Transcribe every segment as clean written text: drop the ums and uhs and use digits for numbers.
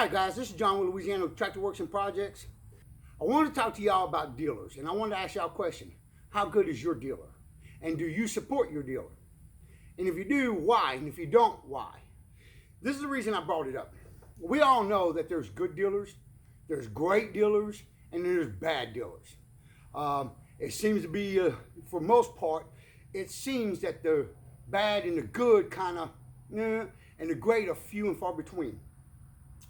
Alright guys, this is John with Louisiana Tractor Works and Projects. I want to talk to y'all about dealers, and I want to ask y'all a question. How good is your dealer? And do you support your dealer? And if you do, why? And if you don't, why? This is the reason I brought it up. We all know that there's good dealers, there's great dealers, and there's bad dealers. It seems to be, for most part, it seems that the bad and the good kind of, and the great are few and far between.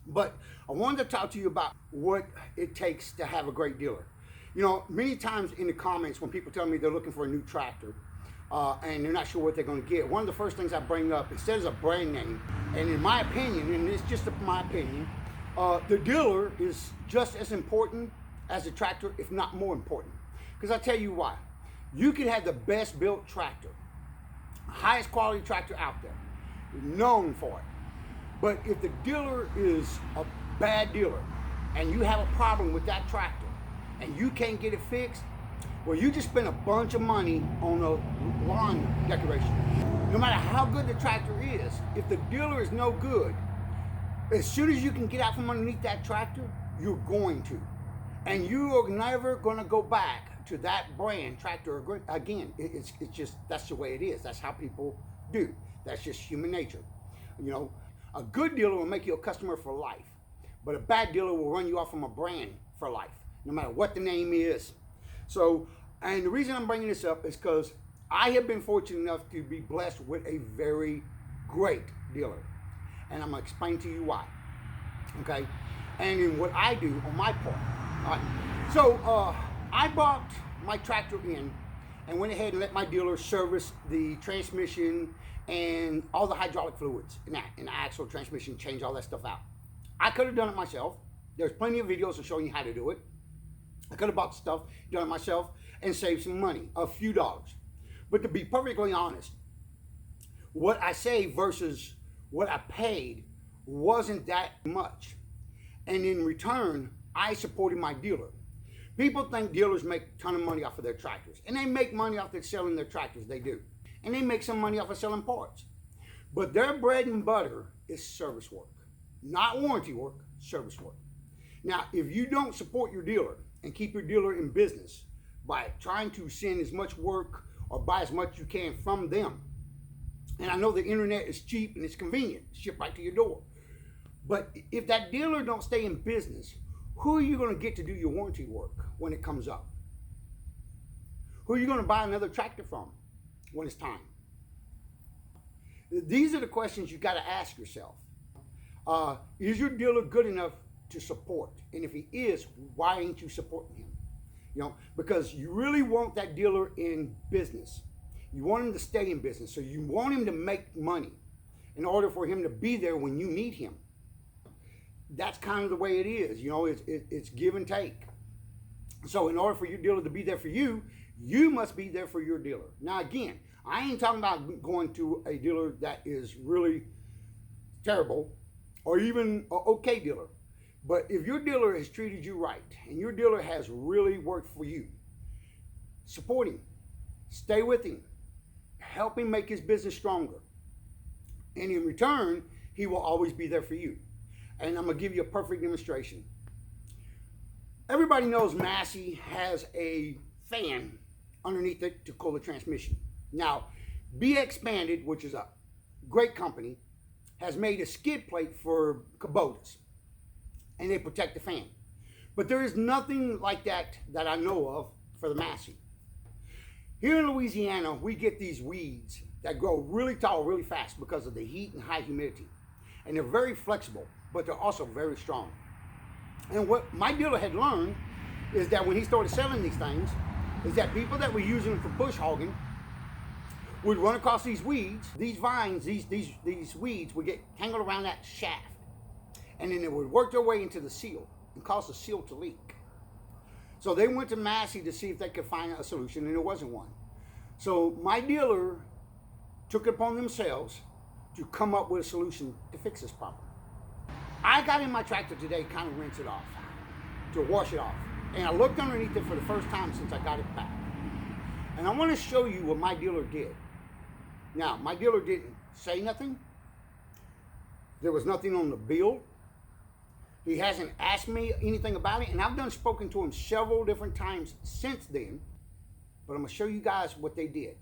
But I wanted to talk to you about what it takes to have a great dealer. You know, many times in the comments when people tell me they're looking for a new tractor and they're not sure what they're going to get, one of the first things I bring up, instead of a brand name, and in my opinion, and it's just my opinion, the dealer is just as important as the tractor, if not more important. Because I tell you why. You can have the best built tractor, highest quality tractor out there, known for it. But if the dealer is a bad dealer and you have a problem with that tractor and you can't get it fixed, well, you just spent a bunch of money on a lawn decoration. No matter how good the tractor is, if the dealer is no good, as soon as you can get out from underneath that tractor, you're going to. And you are never going to go back to that brand tractor again. It's just, that's the way it is. That's how people do. That's just human nature. You know, a good dealer will make you a customer for life, but a bad dealer will run you off from a brand for life, no matter what the name is. So, and the reason I'm bringing this up is because I have been fortunate enough to be blessed with a very great dealer. And I'm going to explain to you why. Okay? And in what I do on my part. All right. So, I bought my tractor in and went ahead and let my dealer service the transmission and all the hydraulic fluids in the axle, transmission, change all that stuff out. I could have done it myself. There's plenty of videos of showing you how to do it. I could have bought the stuff, done it myself, and saved some money, a few dollars. But to be perfectly honest, what I saved versus what I paid wasn't that much. And in return, I supported my dealer. People think dealers make a ton of money off of their tractors, and they make money off of selling their tractors, they do. And they make some money off of selling parts. But their bread and butter is service work. Not warranty work, service work. Now, if you don't support your dealer and keep your dealer in business by trying to send as much work or buy as much you can from them, and I know the internet is cheap and it's convenient, it's shipped right to your door. But if that dealer don't stay in business, who are you going to get to do your warranty work when it comes up? Who are you going to buy another tractor from when it's time? These are the questions you got to ask yourself. Is your dealer good enough to support? And if he is, why ain't you supporting him? You know, because you really want that dealer in business. You want him to stay in business. So you want him to make money in order for him to be there when you need him. That's kind of the way it is. You know, it's give and take. So in order for your dealer to be there for you, you must be there for your dealer. Now again, I ain't talking about going to a dealer that is really terrible or even an okay dealer. But if your dealer has treated you right and your dealer has really worked for you, support him, stay with him, help him make his business stronger. And in return, he will always be there for you. And I'm going to give you a perfect demonstration. Everybody knows Massey has a fan underneath it to cool the transmission. Now, Be Expanded, which is a great company, has made a skid plate for Kubotas, and they protect the fan. But there is nothing like that that I know of for the Massey. Here in Louisiana, we get these weeds that grow really tall, really fast because of the heat and high humidity. And they're very flexible, but they're also very strong. And what my dealer had learned is that when he started selling these things, is that people that were using them for bush hogging would run across these weeds, these vines, these weeds would get tangled around that shaft. And then it would work their way into the seal and cause the seal to leak. So they went to Massey to see if they could find a solution, and there wasn't one. So my dealer took it upon themselves to come up with a solution to fix this problem. I got in my tractor today, kind of rinse it off, to wash it off. And I looked underneath it for the first time since I got it back. And I want to show you what my dealer did. Now, my dealer didn't say nothing. There was nothing on the bill. He hasn't asked me anything about it, and I've done spoken to him several different times since then. But I'm gonna show you guys what they did.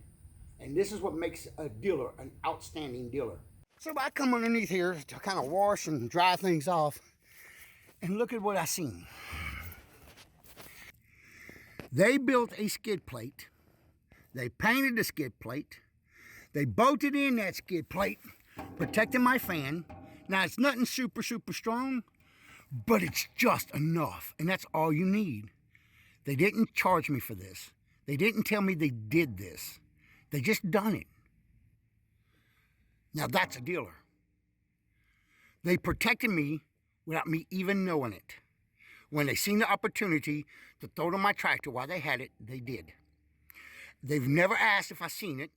And this is what makes a dealer an outstanding dealer. So I come underneath here to kind of wash and dry things off, and look at what I seen. They built a skid plate. They painted the skid plate. They bolted in that skid plate, protecting my fan. Now it's nothing super strong, but it's just enough, and that's all you need. They didn't charge me for this. They didn't tell me they did this. They just done it. Now that's a dealer. They protected me without me even knowing it. When they seen the opportunity to throw it on my tractor while they had it, they did. They've never asked if I seen it.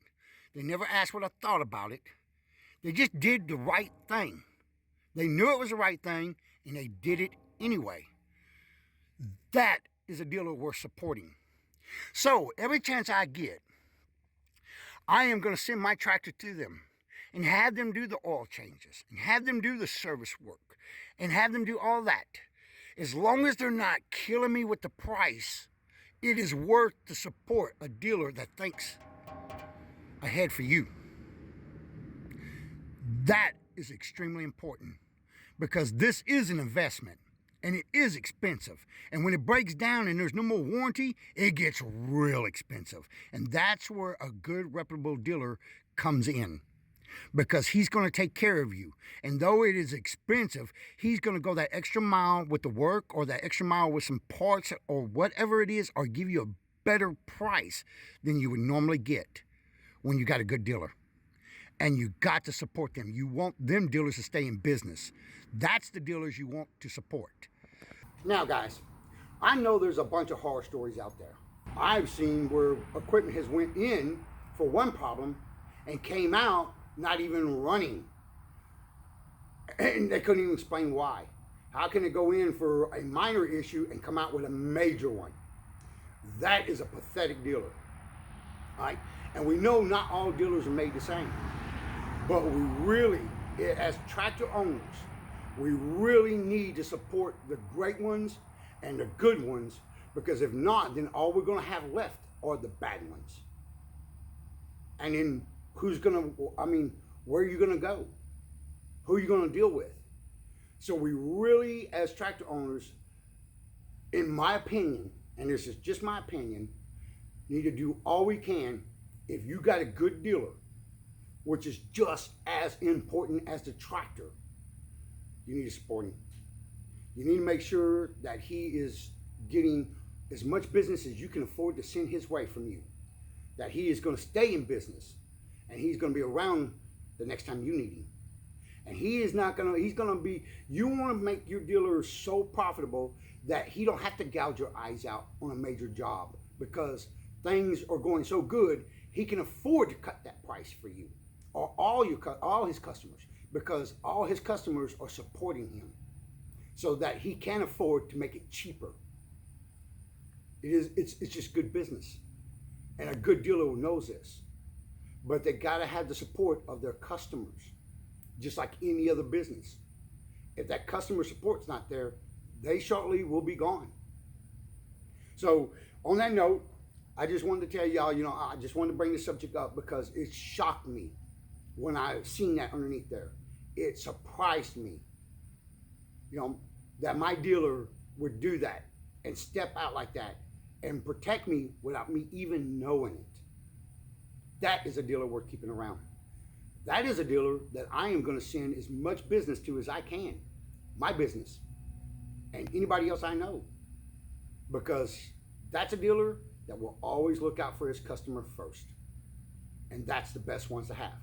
They never asked what I thought about it. They just did the right thing. They knew it was the right thing, and they did it anyway. That is a dealer worth supporting. So every chance I get, I am going to send my tractor to them and have them do the oil changes and have them do the service work and have them do all that. As long as they're not killing me with the price, it is worth to support a dealer that thinks ahead for you. That is extremely important, because this is an investment and it is expensive. And when it breaks down and there's no more warranty, it gets real expensive. And that's where a good reputable dealer comes in, because he's going to take care of you. And though it is expensive, he's going to go that extra mile with the work, or that extra mile with some parts, or whatever it is, or give you a better price than you would normally get when you got a good dealer. And you got to support them. You want them dealers to stay in business. That's the dealers you want to support. Now guys, I know there's a bunch of horror stories out there. I've seen where equipment has went in for one problem and came out not even running. And they couldn't even explain why. How can it go in for a minor issue and come out with a major one? That is a pathetic dealer. All right? And we know not all dealers are made the same. But we really, as tractor owners, we really need to support the great ones and the good ones, because if not, then all we're going to have left are the bad ones. And then who's going to, where are you going to go? Who are you going to deal with? So we really, as tractor owners, in my opinion, and this is just my opinion, need to do all we can. If you got a good dealer, which is just as important as the tractor, you need to support him. You need to make sure that he is getting as much business as you can afford to send his way from you. That he is going to stay in business, and he's going to be around the next time you need him. And he is not going to, he's going to be, you want to make your dealer so profitable that he don't have to gouge your eyes out on a major job, because things are going so good, he can afford to cut that price for you, or all his customers, because all his customers are supporting him, so that he can afford to make it cheaper. It's just good business, and a good dealer knows this. But they gotta have the support of their customers, just like any other business. If that customer support's not there, they shortly will be gone. So on that note, I just wanted to tell y'all, I just wanted to bring this subject up because it shocked me when I seen that underneath there. It surprised me, that my dealer would do that and step out like that and protect me without me even knowing it. That is a dealer worth keeping around. That is a dealer that I am going to send as much business to as I can. My business. And anybody else I know. Because that's a dealer that will always look out for his customer first. And that's the best ones to have.